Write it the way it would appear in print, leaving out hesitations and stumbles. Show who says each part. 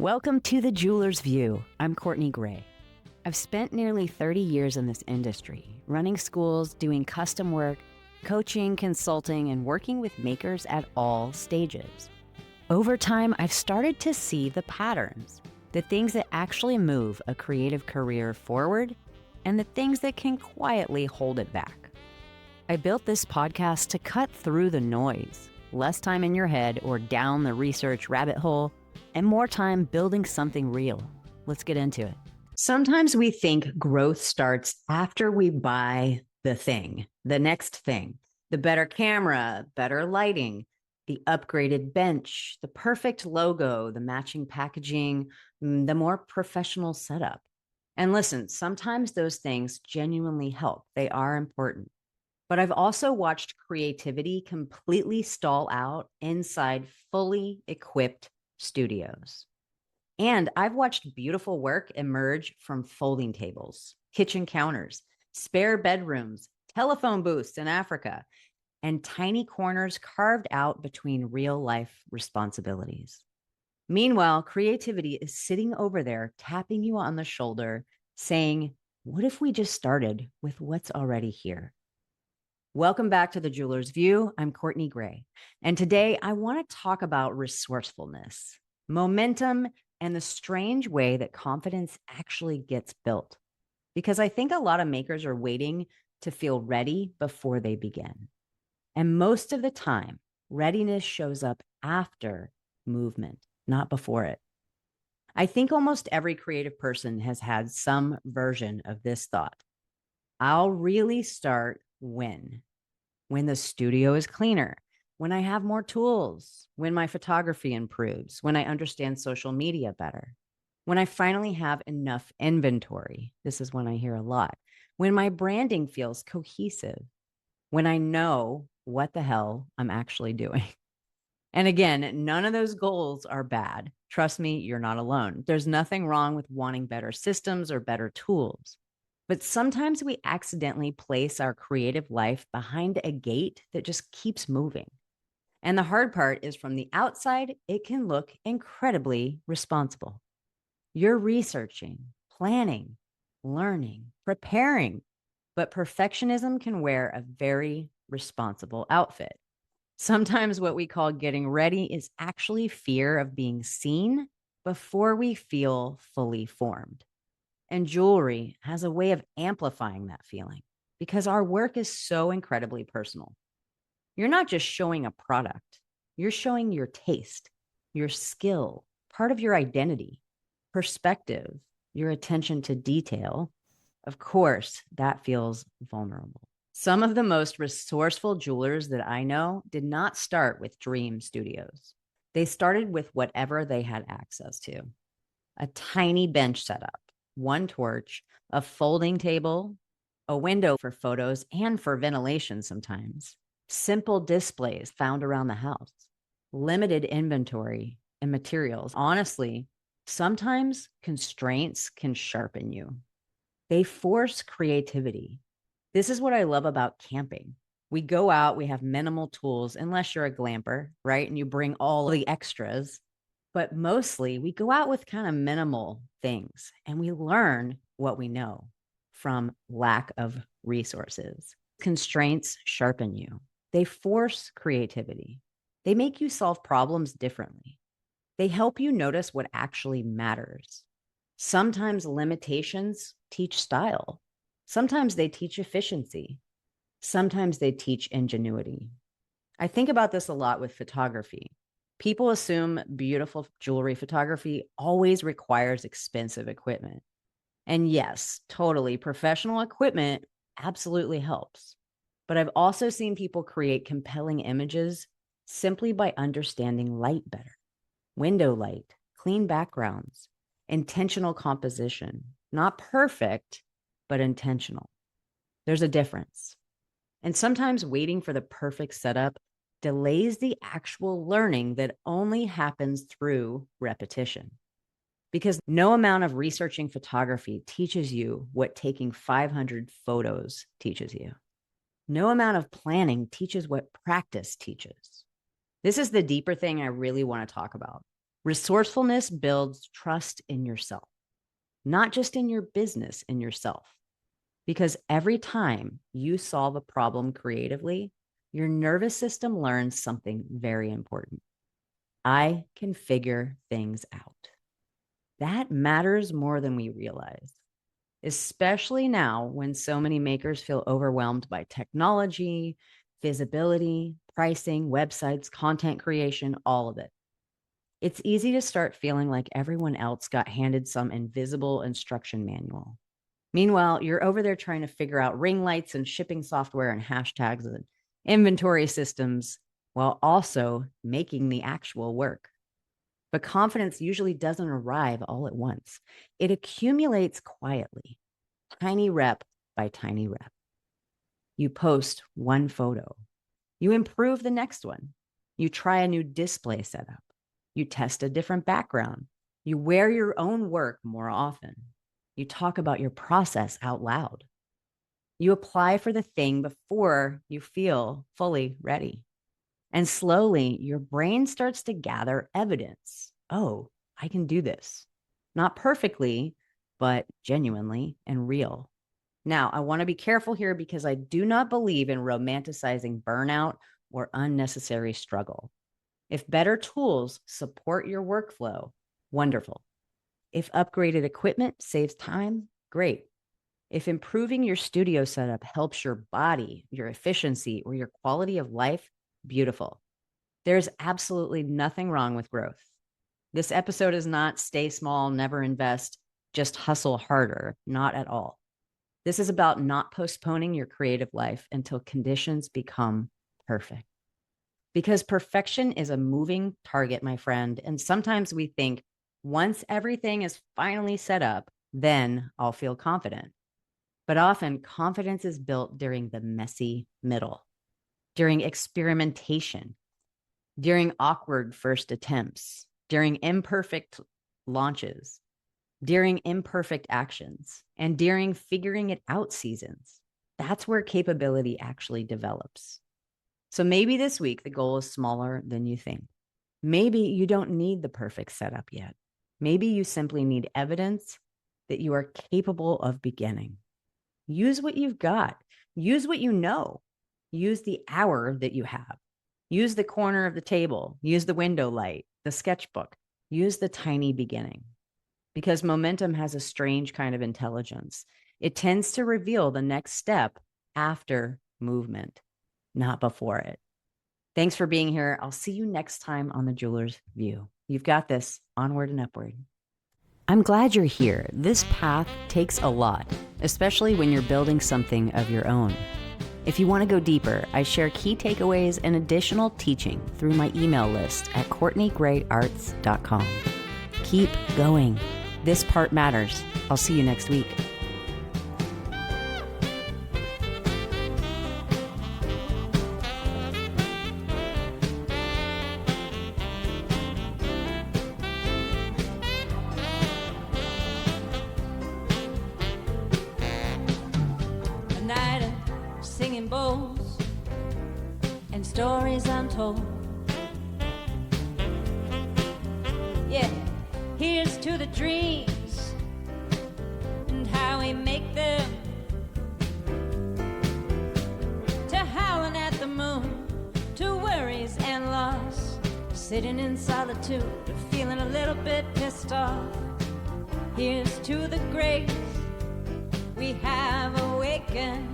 Speaker 1: Welcome to The Jeweler's View. I'm Courtney Gray. I've spent nearly 30 years in this industry, running schools, doing custom work, coaching, consulting, and working with makers at all stages. Over time, I've started to see the patterns, the things that actually move a creative career forward, and the things that can quietly hold it back. I built this podcast to cut through the noise, less time in your head or down the research rabbit hole, and more time building something real. Let's get into it. Sometimes we think growth starts after we buy the thing, the next thing, the better camera, better lighting, the upgraded bench, the perfect logo, the matching packaging, the more professional setup. And listen, sometimes those things genuinely help. They are important. But I've also watched creativity completely stall out inside fully equipped studios. And I've watched beautiful work emerge from folding tables, kitchen counters, spare bedrooms, telephone booths in Africa, and tiny corners carved out between real life responsibilities. Meanwhile, creativity is sitting over there, tapping you on the shoulder, saying, what if we just started with what's already here? Welcome back to The Jeweler's View. I'm Courtney Gray. And today I want to talk about resourcefulness, momentum, and the strange way that confidence actually gets built. Because I think a lot of makers are waiting to feel ready before they begin. And most of the time, readiness shows up after movement, not before it. I think almost every creative person has had some version of this thought. I'll really start when the studio is cleaner, when I have more tools, when my photography improves, when I understand social media better, when I finally have enough inventory. This is when I hear a lot. When my branding feels cohesive, when I know what the hell I'm actually doing. And again, none of those goals are bad. Trust me, you're not alone. There's nothing wrong with wanting better systems or better tools. But sometimes we accidentally place our creative life behind a gate that just keeps moving. And the hard part is from the outside, it can look incredibly responsible. You're researching, planning, learning, preparing, but perfectionism can wear a very responsible outfit. Sometimes what we call getting ready is actually fear of being seen before we feel fully formed. And jewelry has a way of amplifying that feeling because our work is so incredibly personal. You're not just showing a product, you're showing your taste, your skill, part of your identity, perspective, your attention to detail. Of course, that feels vulnerable. Some of the most resourceful jewelers that I know did not start with dream studios. They started with whatever they had access to. A tiny bench setup, one torch, a folding table, a window for photos and for ventilation sometimes, simple displays found around the house, limited inventory and materials. Honestly, sometimes constraints can sharpen you. They force creativity. This is what I love about camping. We go out, we have minimal tools, unless you're a glamper, right? And you bring all the extras. But mostly we go out with kind of minimal things and we learn what we know from lack of resources. Constraints sharpen you. They force creativity. They make you solve problems differently. They help you notice what actually matters. Sometimes limitations teach style. Sometimes they teach efficiency. Sometimes they teach ingenuity. I think about this a lot with photography. People assume beautiful jewelry photography always requires expensive equipment. And yes, totally, professional equipment absolutely helps. But I've also seen people create compelling images simply by understanding light better. Window light, clean backgrounds, intentional composition. Not perfect, but intentional. There's a difference. And sometimes waiting for the perfect setup delays the actual learning that only happens through repetition. Because no amount of researching photography teaches you what taking 500 photos teaches you. No amount of planning teaches what practice teaches. This is the deeper thing I really want to talk about. Resourcefulness builds trust in yourself, not just in your business, in yourself. Because every time you solve a problem creatively, your nervous system learns something very important. I can figure things out. That matters more than we realize, especially now when so many makers feel overwhelmed by technology, visibility, pricing, websites, content creation, all of it. It's easy to start feeling like everyone else got handed some invisible instruction manual. Meanwhile, you're over there trying to figure out ring lights and shipping software and hashtags and inventory systems while also making the actual work. But confidence usually doesn't arrive all at once. It accumulates quietly, tiny rep by tiny rep. You post one photo. You improve the next one. You try a new display setup. You test a different background. You wear your own work more often. You talk about your process out loud. You apply for the thing before you feel fully ready. And slowly, your brain starts to gather evidence. Oh, I can do this. Not perfectly, but genuinely and real. Now, I want to be careful here because I do not believe in romanticizing burnout or unnecessary struggle. If better tools support your workflow, wonderful. If upgraded equipment saves time, great. If improving your studio setup helps your body, your efficiency, or your quality of life, beautiful. There's absolutely nothing wrong with growth. This episode is not stay small, never invest, just hustle harder. Not at all. This is about not postponing your creative life until conditions become perfect. Because perfection is a moving target, my friend. And sometimes we think once everything is finally set up, then I'll feel confident. But often confidence is built during the messy middle, during experimentation, during awkward first attempts, during imperfect launches, during imperfect actions, and during figuring it out seasons. That's where capability actually develops. So maybe this week the goal is smaller than you think. Maybe you don't need the perfect setup yet. Maybe you simply need evidence that you are capable of beginning. Use what you've got. Use what you know. Use the hour that you have. Use the corner of the table. Use the window light, the sketchbook. Use the tiny beginning. Because momentum has a strange kind of intelligence. It tends to reveal the next step after movement, not before it. Thanks for being here. I'll see you next time on The Jeweler's View. You've got this. Onward and upward. I'm glad you're here. This path takes a lot, especially when you're building something of your own. If you want to go deeper, I share key takeaways and additional teaching through my email list at CourtneyGrayArts.com. Keep going. This part matters. I'll see you next week.
Speaker 2: Singing bowls and stories untold. Yeah, here's to the dreams and how we make them, to howling at the moon, to worries and loss, sitting in solitude, feeling a little bit pissed off. Here's to the grace we have awakened,